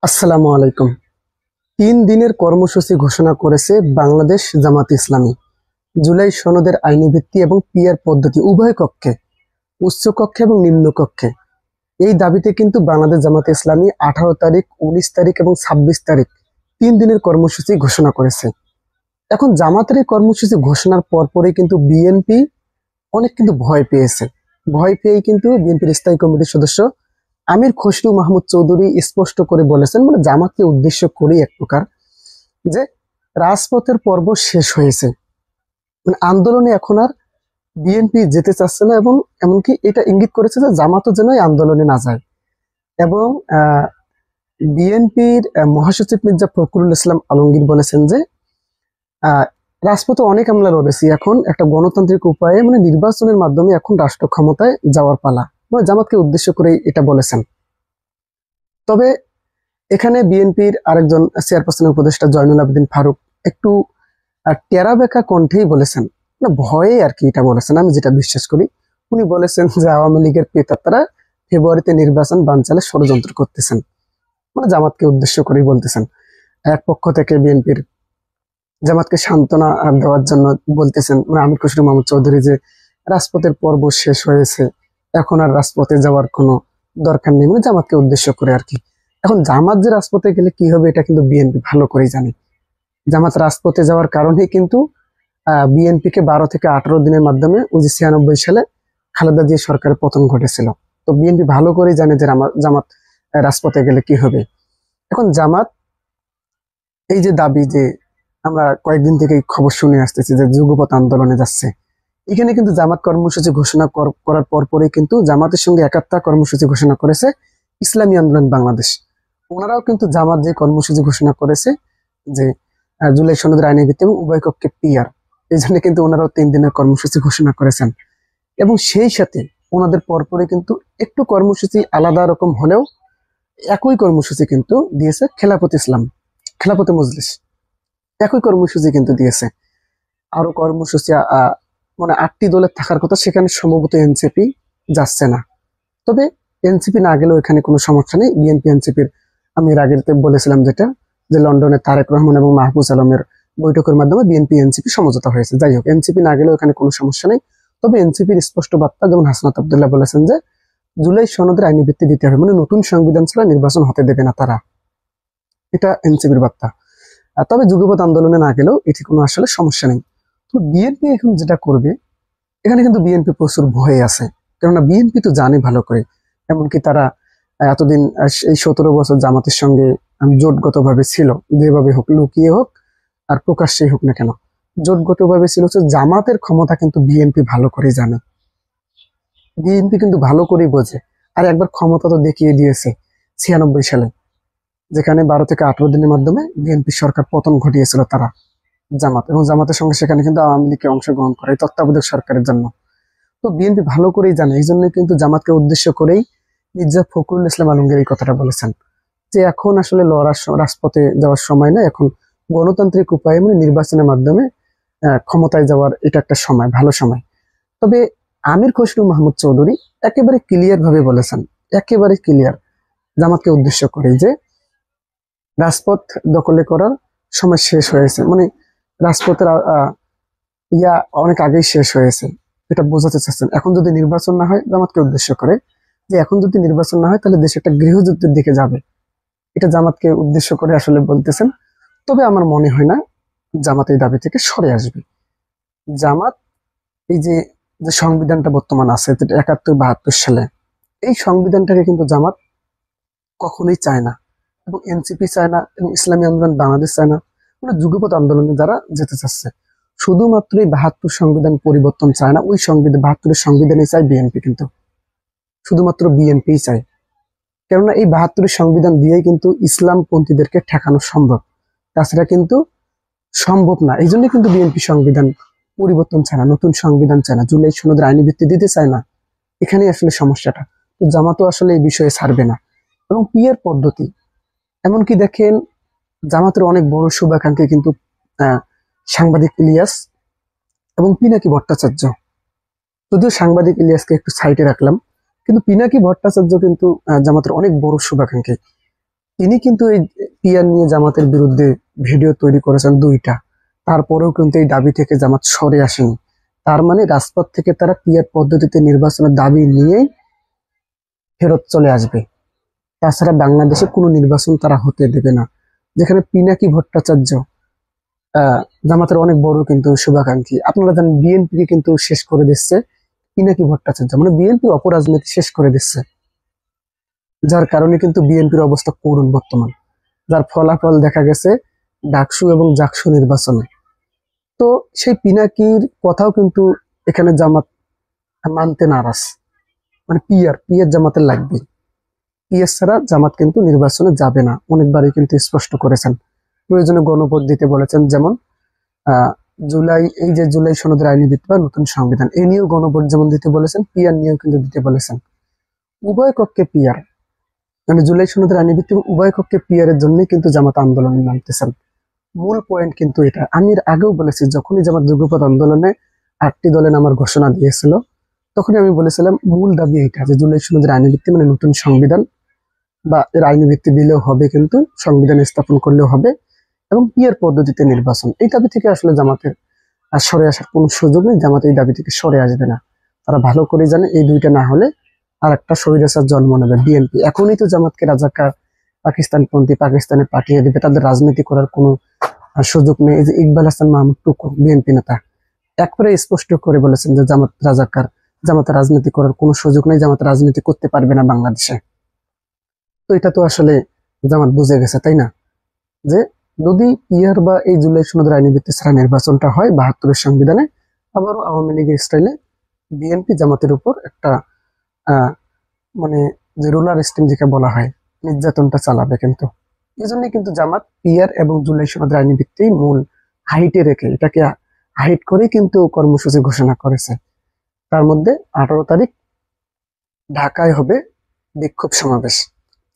আসসালামু আলাইকুম। 3 দিনের কর্মসূচি ঘোষণা করেছে বাংলাদেশ জামাত ইসলামী। জুলাই সনদের আইনি ভিত্তি এবং পিআর পদ্ধতি উভয় কক্ষে, উচ্চ কক্ষে এবং নিম্ন কক্ষে। এই দাবিতে কিন্তু বাংলাদেশ জামাত ইসলামী 18 তারিখ, 19 তারিখ এবং 26 তারিখ 3 দিনের কর্মসূচি ঘোষণা করেছে। এখন জামাতের এই কর্মসূচি ঘোষণার পরপরই কিন্তু বিএনপি অনেক কিন্তু ভয় পেয়েছে। ভয় পেয়েই কিন্তু বিএনপির স্থায়ী কমিটির সদস্য আমির খসরু মাহমুদ চৌধুরী স্পষ্ট করে বলেছেন, মানে জামাতকে উদ্দেশ্য করেই এক প্রকার, যে রাজপথের পর্ব শেষ হয়েছে, মানে আন্দোলনে এখন আর বিএনপি যেতে চাচ্ছে না, এবং এমনকি এটা ইঙ্গিত করেছে যে জামাতও যেন এই আন্দোলনে না যায়। এবং বিএনপির মহাসচিব মির্জা ফখরুল ইসলাম আলমগীর বলেছেন যে আহ, রাজপথে অনেক আমরা লড়েছি, এখন একটা গণতান্ত্রিক উপায়ে মানে নির্বাচনের মাধ্যমে এখন রাষ্ট্র ক্ষমতায় যাওয়ার পালা। মানে জামাতকে উদ্দেশ্য করে এটা বলেছেন। তবে এখানে বিএনপির আরেকজন চেয়ারপারসনের উপদেষ্টা জয়নুল আবেদিন ফারুক একটু টেরা বেঁকা কণ্ঠেই বলেছেন, না ভয়ে আর কি এটা বলেছেন, আমি যেটা বিশ্বাস করি। উনি বলেছেন যে আওয়ামী লীগের প্রেতাত্মারা ফেব্রুয়ারিতে নির্বাচন বানচালে ষড়যন্ত্র করতেছেন, মানে জামাতকে উদ্দেশ্য করেই বলতেছেন। এক পক্ষ থেকে বিএনপির জামাতকে সান্ত্বনা দেওয়ার জন্য বলতেছেন, মানে আমির খসরু মাহমুদ চৌধুরী, যে রাজপথের পর্ব শেষ হয়েছে, এখন আর রাজপথে যাওয়ার কোনো দরকার নেই, মানে জামাতকে উদ্দেশ্য করে আর কি। এখন জামাত যে রাজপথে গেলে কি হবে এটা কিন্তু বিএনপি ভালো করেই জানে। জামাত রাজপথে যাওয়ার কারণেই কিন্তু বিএনপিকে 12 থেকে 18 দিনের মাধ্যমে 1996 সালে খালেদা জিয়া সরকারের পতন ঘটেছিল। তো বিএনপি ভালো করেই জানে যে জামাত রাজপথে গেলে কি হবে। এখন জামাত এই যে দাবি, যে আমরা কয়েকদিন থেকে খবর শুনে আসতেছি যে যুগপৎ আন্দোলনে যাচ্ছে, এখানে কিন্তু জামাত কর্মসূচি ঘোষণা করার পরপরই কিন্তু জামাতের সঙ্গে একাত্মতা কর্মসূচি ঘোষণা করেছে ইসলামী আন্দোলন বাংলাদেশ। ওনারাও কিন্তু জামাত যে কর্মসূচি ঘোষণা করেছে, যে জুলাই সনদের আইনি ভিত্তি এবং উভয় কক্ষে পিআর, এই জন্য কিন্তু ওনারাও 3 দিনের কর্মসূচি ঘোষণা করেছেন। এবং সেই সাথে ওনাদের পরপরই কিন্তু একটু কর্মসূচি আলাদা রকম হলেও একই কর্মসূচি কিন্তু দিয়েছে খেলাফত ইসলাম, খেলাফত মজলিস, একই কর্মসূচি কিন্তু দিয়েছে। আরো কর্মসূচি মানে 8টি দলের থাকার কথা, সেখানে সম্ভবত এনসিপি যাচ্ছে না। তবে এনসিপি না গেলেও এখানে কোনো সমস্যা নেই। বিএনপি এনসিপির, আমি এর আগের বলেছিলাম যেটা, যে লন্ডনে তারেক রহমান এবং মাহফুজ আলমের বৈঠকের মাধ্যমে বিএনপি এনসিপি সমঝোতা হয়েছে। যাই হোক, এনসিপি না গেলেও এখানে কোনো সমস্যা নেই। তবে এনসিপির স্পষ্ট বার্তা, যেমন হাসনাত আব্দুল্লাহ বলেছেন যে জুলাই সনদের আইনি ভিত্তি দিতে হবে, মানে নতুন সংবিধান ছাড়া নির্বাচন হতে দেবে না তারা, এটা এনসিপির বার্তা। তবে যুগপৎ আন্দোলনে না গেলেও এটি কোনো আসলে সমস্যা নেই। তো বিএনপি এখন যেটা করবে, এখানে কিন্তু বিএনপি প্রচুর ভয়ে আছে, কেননা বিএনপি তো জানে ভালো করে। এমনকি তারা এতদিন এই 17 বছর জামাতের সঙ্গে জোটগত ভাবে ছিল, যেভাবে হোক, লুকিয়ে হোক আর প্রকাশ্যেই হোক না কেন, জোটগত ভাবে ছিল। হচ্ছে জামাতের ক্ষমতা কিন্তু বিএনপি ভালো করে জানে, বিএনপি কিন্তু ভালো করেই বোঝে। আর একবার ক্ষমতা তো দেখিয়ে দিয়েছে 96 সালে, যেখানে 12 থেকে 18 দিনের মাধ্যমে বিএনপি সরকার পতন ঘটিয়েছিল তারা, জামাত, এবং জামাতের সঙ্গে সেখানে কিন্তু আওয়ামী লীগকে অংশগ্রহণ করে এই তত্ত্বাবধায়ক সরকারের জন্য। তো বিএনপি ভালো করেই জানে, এই জন্য কিন্তু জামাতকে উদ্দেশ্য করেই মির্জা ফখরুল ইসলাম আলমগীর এই কথাটা বলেছেন, যে এখন আসলে রাজপথে যাওয়ার সময় না, এখন গণতান্ত্রিক উপায়ে মানে নির্বাচনের মাধ্যমে ক্ষমতায় যাওয়ার এটা একটা সময়, ভালো সময়। তবে আমির খসরু মাহমুদ চৌধুরী একেবারে ক্লিয়ার ভাবে বলেছেন, একেবারে ক্লিয়ার, জামাতকে উদ্দেশ্য করে, যে রাজপথ দখলে করার সময় শেষ হয়েছে, মানে রাজপথের ইয়া অনেক আগেই শেষ হয়েছে, এটা বোঝাতে চাচ্ছেন। এখন যদি নির্বাচন না হয়, জামাতকে উদ্দেশ্য করে, যে এখন যদি নির্বাচন না হয় তাহলে দেশ একটা গৃহযুদ্ধের দিকে যাবে, এটা জামাতকে উদ্দেশ্য করে আসলে বলতেছেন। তবে আমার মনে হয় না জামাত এই দাবি থেকে সরে আসবে। জামাত এই যে যে সংবিধানটা বর্তমান আছে, যেটা 71-72 সালে, এই সংবিধানটাকে কিন্তু জামাত কখনোই চায় না, এবং এনসিপি চায় না, এবং ইসলামী আন্দোলন বাংলাদেশ চায় না, মানে যুগপৎ আন্দোলনে যারা যেতে চাচ্ছে, শুধুমাত্র এই 72 সংবিধান পরিবর্তন চায় না, ওই সংবিধান 72-এর সংবিধানই চায় বিএনপি, কিন্তু শুধুমাত্র বিএনপি চায়। কেননা এই 72-এর সংবিধান দিয়েই কিন্তু ইসলামপন্থীদেরকে ঠেকানো সম্ভব, তাছাড়া কিন্তু সম্ভব না। এই জন্য কিন্তু বিএনপি সংবিধান পরিবর্তন চায় না, নতুন সংবিধান চায় না, জুলাই সনদের আইনি ভিত্তি দিতে চায় না। এখানেই আসলে সমস্যাটা। তো জামাতও আসলে এই বিষয়ে ছাড়বে না। এবং পিয়ার পদ্ধতি, এমনকি দেখেন জামাতের অনেক বড় শুভাকাঙ্ক্ষী কিন্তু আহ, সাংবাদিক ইলিয়াস এবং পিনাকি ভট্টাচার্য। যদিও সাংবাদিক ইলিয়াসকে একটু সাইডে রাখলাম, কিন্তু পিনাকি ভট্টাচার্য কিন্তু জামাতের অনেক বড় শুভাকাঙ্ক্ষী। তিনি কিন্তু এই পিয়ার নিয়ে জামাতের বিরুদ্ধে ভিডিও তৈরি করেছেন 2টা। তারপরেও কিন্তু এই দাবি থেকে জামাত সরে আসেনি। তার মানে রাজপথ থেকে তারা পিয়ার পদ্ধতিতে নির্বাচনের দাবি নিয়েই ফেরত চলে আসবে। তাছাড়া বাংলাদেশে কোনো নির্বাচন তারা হতে দেবে না। যেখানে পিনাকি ভট্টাচার্য আহ জামাতের অনেক বড় কিন্তু শুভাকাঙ্ক্ষী। আপনারা জানেন বিএনপি কে কিন্তু শেষ করে দিচ্ছে পিনাকি ভট্টাচার্য, মানে বিএনপি অপরাজনীতি শেষ করে দিচ্ছে, যার কারণে কিন্তু বিএনপির অবস্থা করুণ বর্তমান। যার ফলাফল দেখা গেছে ডাকসু এবং জাকসু নির্বাচনে। তো সেই পিনাকির কথাও কিন্তু এখানে জামাত মানতে নারাজ। মানে পিয়ার পিয়ার জামাতের লাগবে, পিয়ার ছাড়া জামাত কিন্তু নির্বাচনে যাবে না, অনেকবারই কিন্তু স্পষ্ট করেছেন। প্রয়োজনে গণভোট দিতে বলেছেন, যেমন আহ এই যে জুলাই সনদের আইনি ভিত্তি বা নতুন সংবিধান, এই নিয়েও গণভোট যেমন দিতে বলেছেন, পিয়ার নিয়েও কিন্তু দিতে বলেছেন। উভয় কক্ষে পিয়ার, মানে জুলাই সনদের আইনি ভিত্তি উভয় কক্ষে পিয়ারের জন্যই কিন্তু জামাত আন্দোলনে নামতেছেন। মূল পয়েন্ট কিন্তু এটা। আমি এর আগেও বলেছি, যখনই জামাত যুগপৎ আন্দোলনে 8টি দলে নামার ঘোষণা দিয়েছিল, তখনই আমি বলেছিলাম মূল দাবি এটা যে জুলাই সনদের আইনি ভিত্তি মানে নতুন সংবিধান, বা এর আইনি ভিত্তি দিলেও হবে, কিন্তু সংবিধান স্থাপন করলেও হবে, এবং পিয়ার পদ্ধতিতে নির্বাচন। এই দাবি থেকে আসলে জামাতের সরে আসার কোনো সুযোগ নেই। জামাত এই দাবি থেকে সরে আসবে না। তারা ভালো করে জানে এই দুইটা না হলে আর একটা স্বৈরাচার জন্ম নেবে বিএনপি। এখনই তো জামাতকে রাজাকার, পাকিস্তানপন্থী, পাকিস্তানে পাঠিয়ে দেবে, তাদের রাজনীতি করার কোনো সুযোগ নেই। এই যে ইকবাল হাসান মাহমুদ টুকু বিএনপি নেতা একবারে স্পষ্ট করে বলেছেন যে জামাত রাজাকার, জামাতের রাজনীতি করার কোনো সুযোগ নেই, জামাত রাজনীতি করতে পারবে না বাংলাদেশে। তো এটা তো আসলে জামাত বুঝে গেছে, তাই না? যে যদি পিয়ার বা এই জুলাই সনদের আইনি ভিত্তি ছাড়া নির্বাচনটা হয় 72-এর সংবিধানে, আবারও আওয়ামী লীগের স্টাইলে বিএনপি জামাতের উপর একটা আহ মানে যে রুলার স্টিম যেটা বলা হয়, নির্যাতনটা চালাবে। কিন্তু এই জন্যই কিন্তু জামাত পিয়ার এবং জুলাই সনদের আইনি ভিত্তি মূল হাইটে রেখে, এটাকে হাইট করে কিন্তু কর্মসূচি ঘোষণা করেছে। তার মধ্যে 18 তারিখ ঢাকায় হবে বিক্ষোভ সমাবেশ,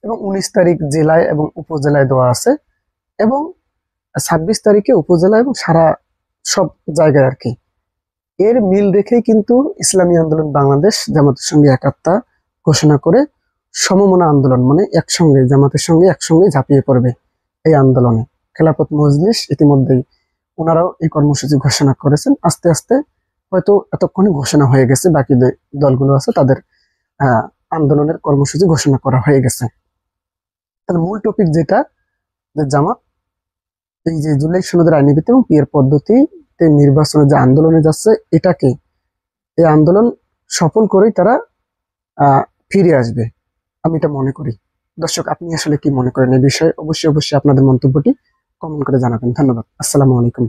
এবং 19 তারিখ জেলায় এবং উপজেলায় দেওয়া আছে, এবং 26 তারিখে উপজেলা এবং সারা সব জায়গায় আর কি। এর মিল রেখেই কিন্তু ইসলামী আন্দোলন বাংলাদেশ জামাতের সঙ্গে একাত্মতা ঘোষণা করে সমমনা আন্দোলন, মানে একসঙ্গে জামাতের সঙ্গে একসঙ্গে ঝাঁপিয়ে পড়বে এই আন্দোলনে। খেলাফত মজলিস ইতিমধ্যেই ওনারাও এই কর্মসূচি ঘোষণা করেছেন। আস্তে আস্তে হয়তো এতক্ষণে ঘোষণা হয়ে গেছে, বাকি যে দলগুলো আছে তাদের আহ আন্দোলনের কর্মসূচি ঘোষণা করা হয়ে গেছে। তাহলে মূল টপিক যেটা, যে জামাত এই যে জুলাই সনদের আইনি ভিত্তি এবং পিয়ার পদ্ধতিতে নির্বাচনে যে আন্দোলনে যাচ্ছে, এটাকে এই আন্দোলন সফল করেই তারা ফিরে আসবে, আমি এটা মনে করি। দর্শক, আপনি আসলে কি মনে করেন এই বিষয়ে? অবশ্যই অবশ্যই আপনাদের মন্তব্যটি কমেন্ট করে জানাবেন। ধন্যবাদ। আসসালামু আলাইকুম।